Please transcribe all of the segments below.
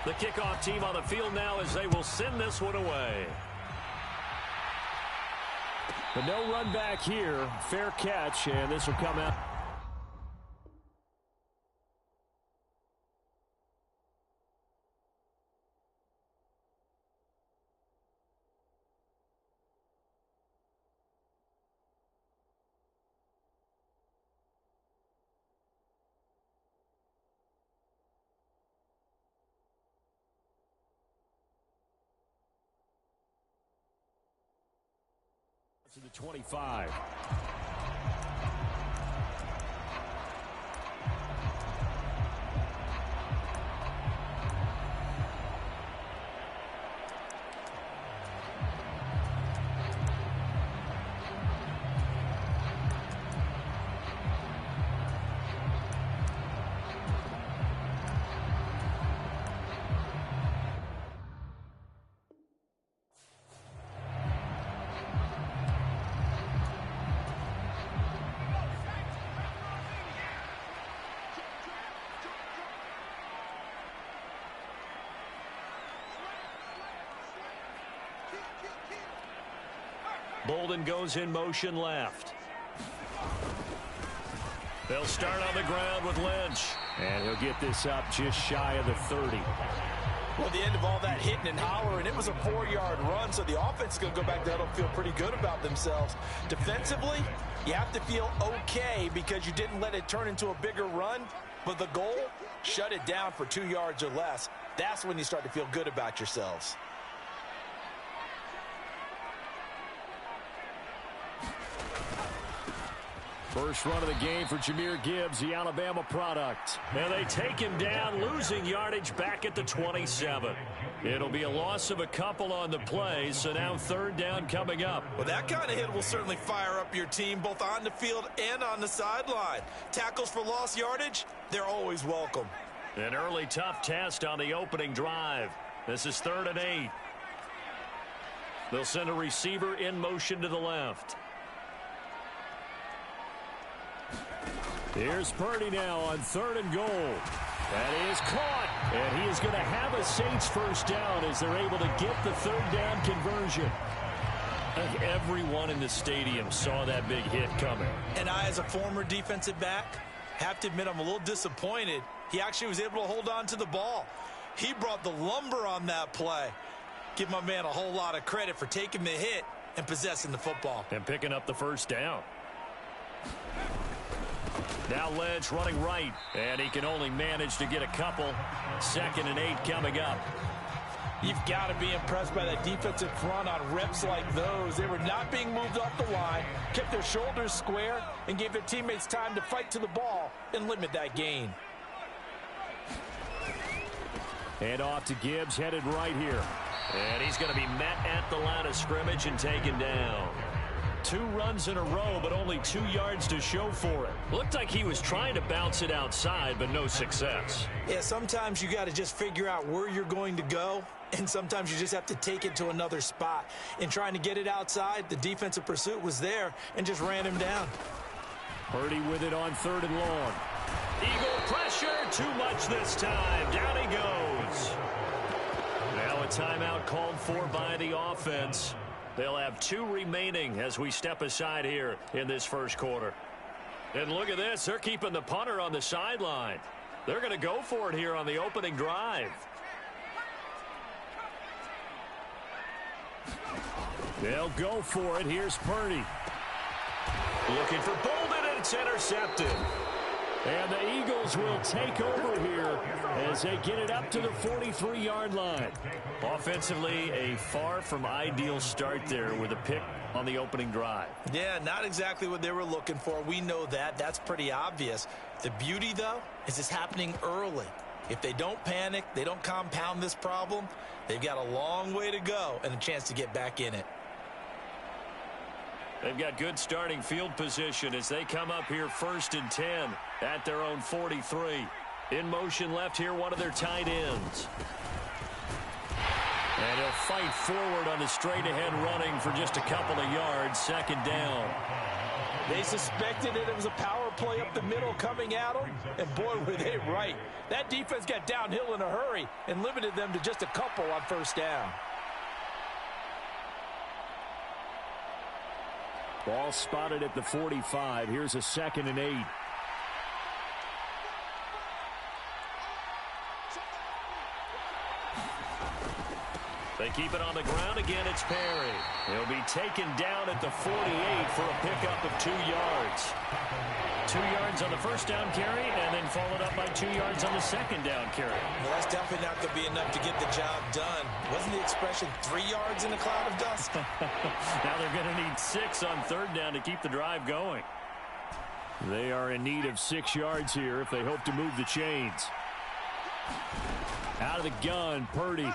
The kickoff team on the field now as they will send this one away. But no run back here. Fair catch, and this will come out. To the 25. Bolden goes in motion left. They'll start on the ground with Lynch. And he'll get this up just shy of the 30. Well, at the end of all that hitting and hollering, it was a 4-yard run, so the offense is going to go back there and feel pretty good about themselves. Defensively, you have to feel okay because you didn't let it turn into a bigger run, but the goal, shut it down for 2 yards or less. That's when you start to feel good about yourselves. First run of the game for Jahmyr Gibbs, the Alabama product. And they take him down, losing yardage back at the 27. It'll be a loss of a couple on the play, so now third down coming up. Well, that kind of hit will certainly fire up your team, both on the field and on the sideline. Tackles for lost yardage, they're always welcome. An early tough test on the opening drive. This is 3rd and 8. They'll send a receiver in motion to the left. Here's Purdy now on 3rd and goal. That is caught. And he is going to have a Saints first down as they're able to get the 3rd down conversion. I think everyone in the stadium saw that big hit coming. And I, as a former defensive back, have to admit I'm a little disappointed. He actually was able to hold on to the ball. He brought the lumber on that play. Give my man a whole lot of credit for taking the hit and possessing the football. And picking up the first down. Now Lynch running right, and he can only manage to get a couple. 2nd and 8 coming up. You've got to be impressed by that defensive front on reps like those. They were not being moved off the line, kept their shoulders square, and gave their teammates time to fight to the ball and limit that gain. And off to Gibbs, headed right here. And he's going to be met at the line of scrimmage and taken down. 2 runs in a row, but only 2 yards to show for it. Looked like he was trying to bounce it outside, but no success. Yeah, sometimes you got to just figure out where you're going to go, and sometimes you just have to take it to another spot. In trying to get it outside, the defensive pursuit was there and just ran him down. Purdy with it on 3rd and long. Eagle pressure, too much this time. Down he goes. Now a timeout called for by the offense. They'll have 2 remaining as we step aside here in this first quarter. And look at this. They're keeping the punter on the sideline. They're going to go for it here on the opening drive. They'll go for it. Here's Purdy. Looking for Bolden, and it's intercepted. And the Eagles will take over here as they get it up to the 43-yard line. Offensively, a far from ideal start there with a pick on the opening drive. Yeah, not exactly what they were looking for. We know that. That's pretty obvious. The beauty, though, is it's happening early. If they don't panic, they don't compound this problem, they've got a long way to go and a chance to get back in it. They've got good starting field position as they come up here 1st and 10 at their own 43. In motion left here, one of their tight ends. And he'll fight forward on the straight-ahead running for just a couple of yards. 2nd down. They suspected it was a power play up the middle coming at them, and boy, were they right. That defense got downhill in a hurry and limited them to just a couple on first down. Ball spotted at the 45. Here's a 2nd and 8. They keep it on the ground again. It's Perry. He'll be taken down at the 48 for a pickup of 2 yards. 2 yards on the first down carry, and then followed up by 2 yards on the second down carry. Well, that's definitely not going to be enough to get the job done. Wasn't the expression 3 yards in a cloud of dust? Now they're going to need 6 on third down to keep the drive going. They are in need of 6 yards here if they hope to move the chains. Out of the gun, Purdy.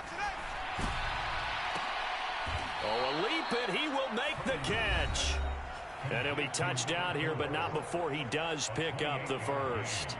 Oh, a leap, and he will make the catch. And he'll be touched out here, but not before he does pick up the first.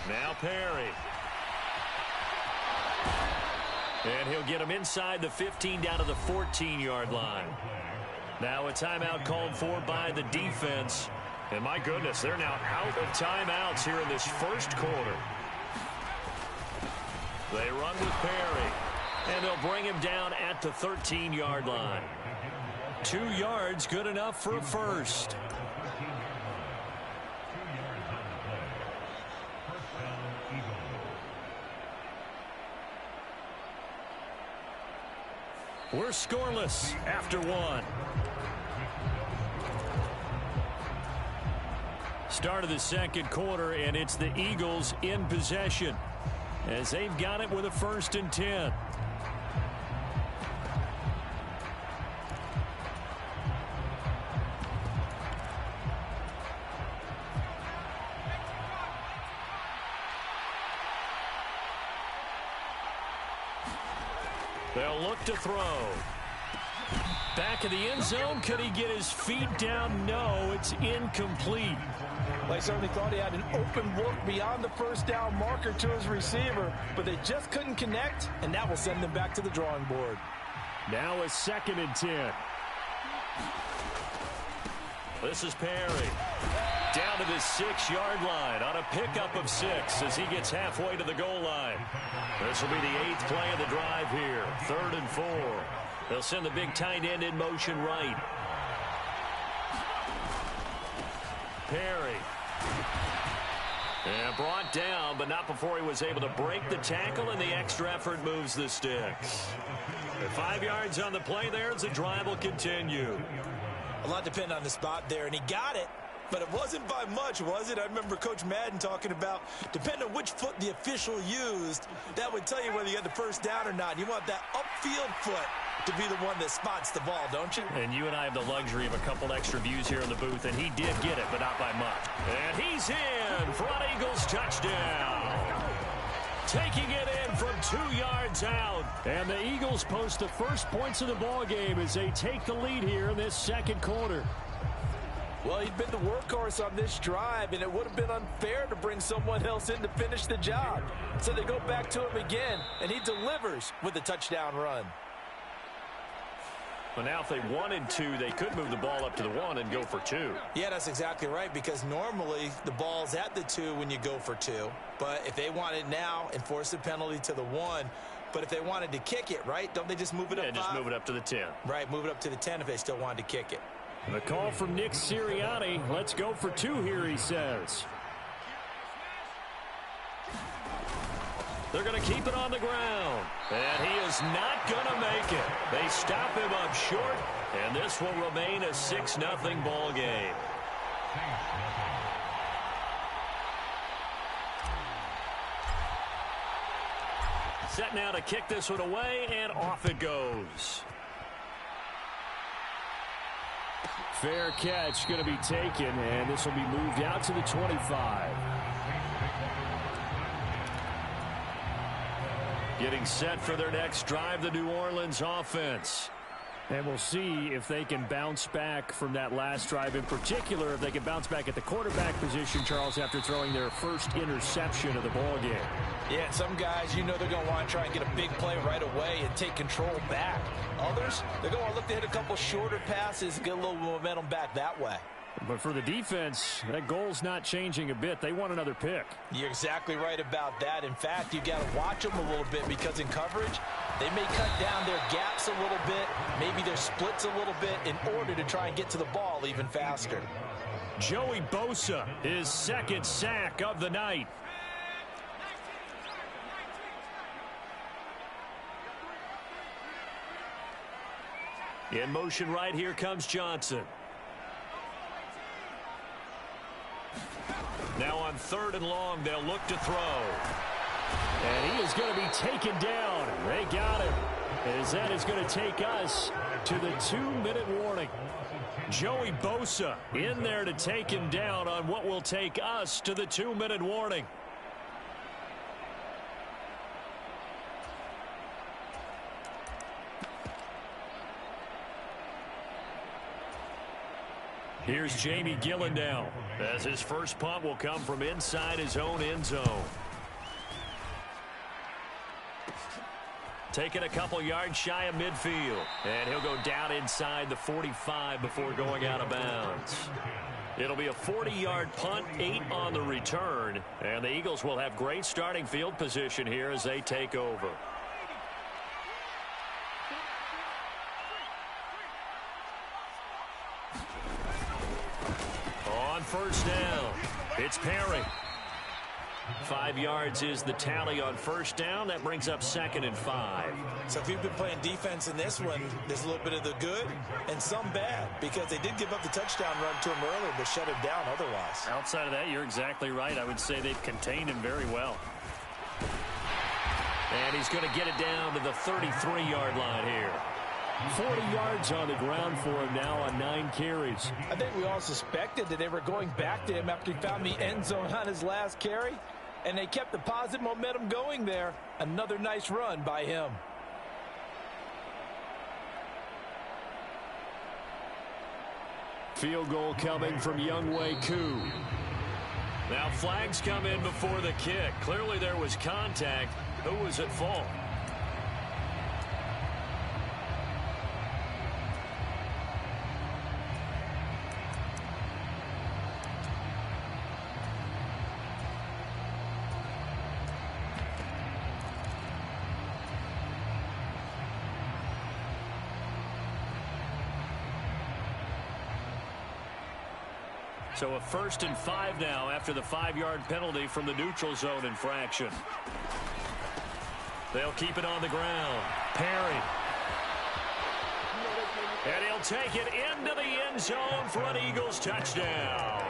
Now Perry. And he'll get him inside the 15 down to the 14-yard line. Now a timeout called for by the defense. And my goodness, they're now out of timeouts here in this first quarter. They run with Perry. And they'll bring him down at the 13-yard line. 2 yards, good enough for a first. We're scoreless after 1. Start of the second quarter, and it's the Eagles in possession as they've got it with a 1st and 10. They'll look to throw. Back of the end zone. Could he get his feet down? No, it's incomplete. They certainly thought he had an open look beyond the first down marker to his receiver, but they just couldn't connect, and that will send them back to the drawing board. Now a 2nd and 10. This is Perry. Down to the 6-yard line on a pickup of 6 as he gets halfway to the goal line. This will be the 8th play of the drive here. 3rd and 4. They'll send the big tight end in motion right. Perry. And brought down, but not before he was able to break the tackle, and the extra effort moves the sticks. 5 yards on the play there as the drive will continue. A lot depend on the spot there, and he got it. But it wasn't by much, was it? I remember Coach Madden talking about, depending on which foot the official used, that would tell you whether you had the first down or not. You want that upfield foot to be the one that spots the ball, don't you? And you and I have the luxury of a couple extra views here in the booth, and he did get it, but not by much. And he's in for an Eagles touchdown. Taking it in from 2 yards out. And the Eagles post the first points of the ball game as they take the lead here in this second quarter. Well, he'd been the workhorse on this drive, and it would have been unfair to bring someone else in to finish the job. So they go back to him again, and he delivers with a touchdown run. But now if they wanted to, they could move the ball up to the 1 and go for 2. Yeah, that's exactly right, because normally the ball's at the 2 when you go for 2. But if they want it now, enforce the penalty to the 1. But if they wanted to kick it, right, don't they just move it up 5? Yeah, just move it up to the 10. Right, move it up to the 10 if they still wanted to kick it. The call from Nick Sirianni. Let's go for 2 here, he says. They're going to keep it on the ground. And he is not going to make it. They stop him up short, and this will remain a 6-0 ball game. Set now to kick this one away, and off it goes. Fair catch going to be taken, and this will be moved out to the 25. Getting set for their next drive, the New Orleans offense. And we'll see if they can bounce back from that last drive. In particular, if they can bounce back at the quarterback position, Charles, after throwing their first interception of the ball game. Yeah, some guys, you know they're going to want to try and get a big play right away and take control back. Others, they're going to look to hit a couple shorter passes and get a little momentum back that way. But for the defense, that goal's not changing a bit. They want another pick. You're exactly right about that. In fact, you got to watch them a little bit because in coverage, they may cut down their gaps a little bit, maybe their splits a little bit in order to try and get to the ball even faster. Joey Bosa, his second sack of the night. In motion right, here comes Johnson. Now on 3rd and long, they'll look to throw. And he is going to be taken down. They got him. As that is going to take us to the 2-minute warning. Joey Bosa in there to take him down on what will take us to the 2-minute warning. Here's Jamie Gillendow, as his first punt will come from inside his own end zone. Taking a couple yards shy of midfield. And he'll go down inside the 45 before going out of bounds. It'll be a 40-yard punt, 8 on the return. And the Eagles will have great starting field position here as they take over. On first down, it's Perry. 5 yards is the tally on first down. That brings up 2nd and 5. So if you've been playing defense in this one, there's a little bit of the good and some bad because they did give up the touchdown run to him earlier but shut him down otherwise. Outside of that, you're exactly right. I would say they've contained him very well. And he's going to get it down to the 33-yard line here. 40 yards on the ground for him now on 9 carries. I think we all suspected that they were going back to him after he found the end zone on his last carry. And they kept the positive momentum going there. Another nice run by him. Field goal coming from Younghoe Koo. Now flags come in before the kick. Clearly there was contact. Who was at fault? So a 1st and 5 now after the 5-yard penalty from the neutral zone infraction. They'll keep it on the ground. Perry. And he'll take it into the end zone for an Eagles touchdown.